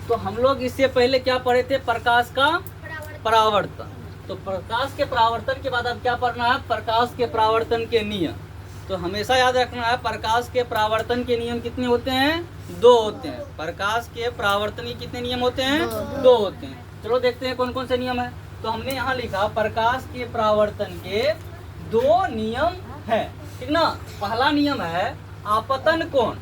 तो हम लोग इससे पहले क्या पढ़े थे? प्रकाश का परावर्तन। तो प्रकाश के परावर्तन के बाद अब क्या पढ़ना है? प्रकाश के परावर्तन के नियम। तो हमेशा याद रखना है प्रकाश के परावर्तन के नियम कितने होते हैं? 2 होते हैं। प्रकाश के परावर्तन के कितने नियम होते हैं? 2 होते हैं। चलो देखते हैं कौन कौन से नियम है। तो हमने यहाँ लिखा प्रकाश के परावर्तन के 2 नियम है, ठीक ना। पहला नियम है आपतन कोण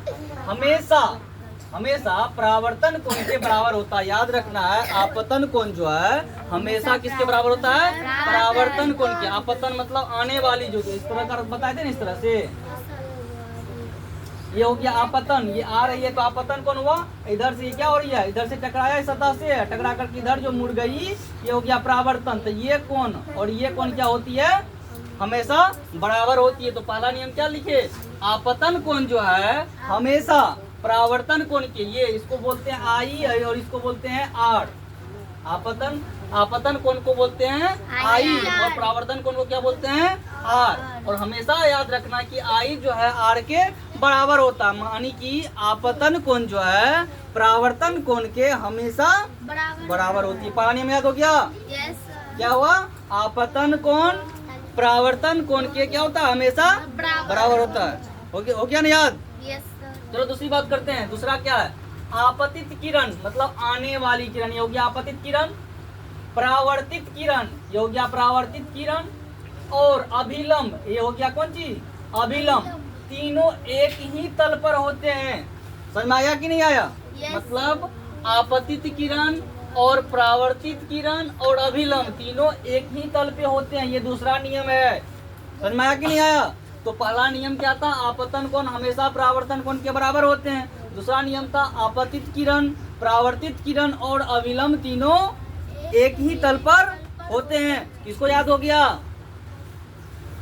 हमेशा परावर्तन कोण के बराबर होता है। याद रखना है आपतन कोण जो है हमेशा किसके बराबर होता है? परावर्तन कोण के। आपतन मतलब आने वाली, जो इस तरह का बताए थे ना, इस तरह से ये हो गया आपतन, ये आ रही है तो आपतन कोण हुआ। इधर से ये क्या हो रही है? इधर से टकराया इस सतह से, टकरा करके इधर जो मुड़ गई ये हो गया परावर्तन। तो ये कोण और ये कोण क्या होती है? हमेशा बराबर होती है। तो पहला नियम क्या लिखे? आपतन कोण जो है हमेशा परावर्तन कोण के, ये इसको बोलते हैं आई और इसको बोलते हैं आर। आपतन कोण को बोलते हैं आई और परावर्तन कोण को क्या बोलते हैं? आर। और हमेशा याद रखना कि आई जो है आर के बराबर होता है, यानी कि आपतन कोण जो है परावर्तन कोण के हमेशा बराबर होती है। पहला नियम याद हो गया? क्या हुआ? आपतन कोण परावर्तन कोण के क्या होता है? हमेशा बराबर होता है। हो गया ना याद? चलो दूसरी बात करते हैं। दूसरा क्या है? आपतित किरण मतलब आने वाली किरण, ये हो गया आपतित किरण। परावर्तित किरण, ये हो गया परावर्तित किरण। और अभिलंब, ये हो गया कौन चीज? अभिलंब। तीनों एक ही तल पर होते हैं। समझ में आया कि नहीं आया? मतलब आपतित किरण और परावर्तित किरण और अभिलंब तीनों एक ही तल पे होते हैं। ये दूसरा नियम है। समझ में आया कि नहीं आया? तो पहला नियम क्या था? आपतन कोण हमेशा परावर्तन कोण के बराबर होते हैं। दूसरा नियम था आपतित किरण, परावर्तित किरण और अभिलंब तीनों एक ही तल पर होते हैं। किसको याद हो गया?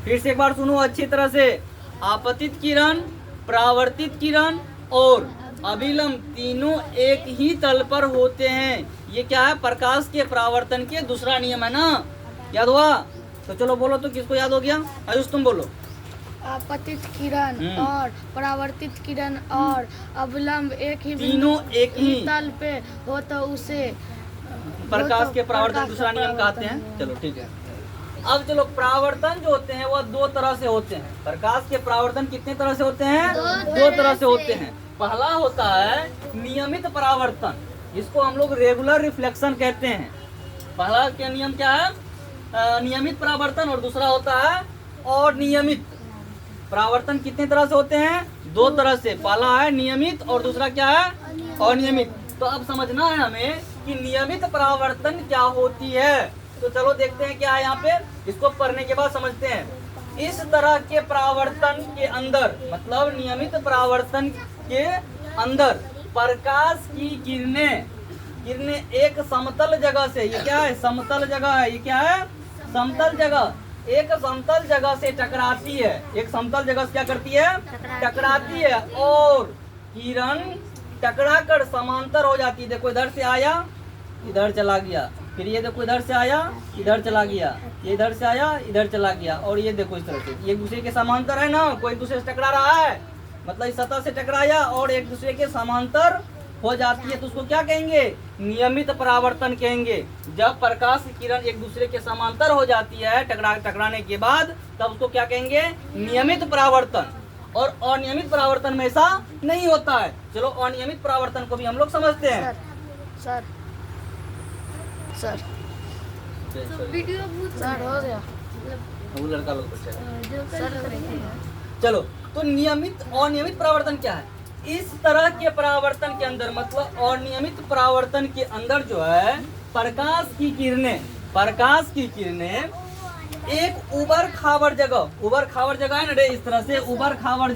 फिर से एक बार सुनो अच्छी तरह से। आपतित किरण, परावर्तित किरण और अभिलंब तीनों एक ही तल पर होते हैं। ये क्या है? प्रकाश के परावर्तन के दूसरा नियम है ना। याद हुआ? तो चलो बोलो तो किसको याद हो गया? आयुष तुम बोलो। आपतित किरण और परावर्तित किरण और अवलंब एक ही तीनों एक ही तल पे हो तो उसे प्रकाश के परावर्तन दूसरा नियम कहते हैं। चलो ठीक है। अब चलो परावर्तन जो होते हैं वह 2 तरह से होते हैं। प्रकाश के परावर्तन कितने तरह से होते हैं? 2 तरह से होते हैं। पहला होता है नियमित परावर्तन, इसको हम लोग रेगुलर रिफ्लेक्शन कहते हैं। पहला क्या नियम क्या है? नियमित परावर्तन। और दूसरा होता है अनियमित परावर्तन। कितने तरह से होते हैं? 2 तरह से। पहला है नियमित और दूसरा क्या है? अनियमित। तो अब समझना है हमें कि नियमित परावर्तन क्या होती है। तो चलो देखते हैं क्या है यहाँ पे। इसको पढ़ने के बाद समझते हैं। इस तरह के परावर्तन के अंदर, मतलब नियमित परावर्तन के अंदर प्रकाश की किरणें एक समतल जगह से, ये क्या है? समतल जगह है। ये क्या है? समतल जगह। एक समतल जगह से टकराती है। एक समतल जगह से क्या करती है? टकराती है। और किरण टकराकर समांतर हो जाती है। देखो इधर से आया, इधर चला गया, फिर ये देखो इधर से आया, इधर चला गया, ये इधर से आया, इधर चला गया। और ये देखो इस तरह से एक दूसरे के समांतर है ना, कोई दूसरे से टकरा रहा है, मतलब इस सतह से टकराया और एक दूसरे के समांतर हो जाती है। तो उसको क्या कहेंगे? नियमित परावर्तन कहेंगे। जब प्रकाश की किरण एक दूसरे के समांतर हो जाती है टकराने के बाद, तब उसको क्या कहेंगे? नियमित परावर्तन। और अनियमित परावर्तन में ऐसा नहीं होता है। चलो अनियमित परावर्तन को भी हम लोग समझते हैं। सर वीडियो सर हो गया। वो लड़का लोग चलो, तो नियमित अनियमित परावर्तन क्या है? इस तरह के परावर्तन के अंदर, मतलब अनियमित परावर्तन के अंदर जो है प्रकाश की किरणें एक उबर खावर जगह है ना रे, इस तरह से उबर खावर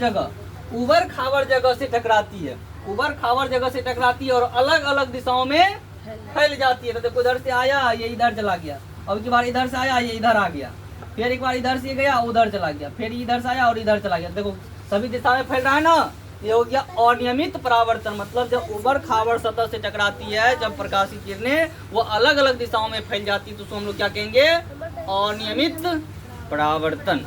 जगह से टकराती है। उबर खावर जगह से टकराती है और अलग अलग दिशाओं में फैल जाती है। तो देखो इधर से आया, ये इधर चला गया, अब की बार इधर से आया, ये इधर आ गया, फिर एक बार इधर से गया, उधर चला गया, फिर इधर से आया और इधर चला गया। देखो सभी दिशा में फैल रहा है ना। ये हो गया अनियमित परावर्तन। मतलब जब उबर खावर सतह से टकराती है, जब प्रकाश की किरणें वो अलग अलग दिशाओं में फैल जाती है, तो उसको हम लोग क्या कहेंगे? अनियमित परावर्तन।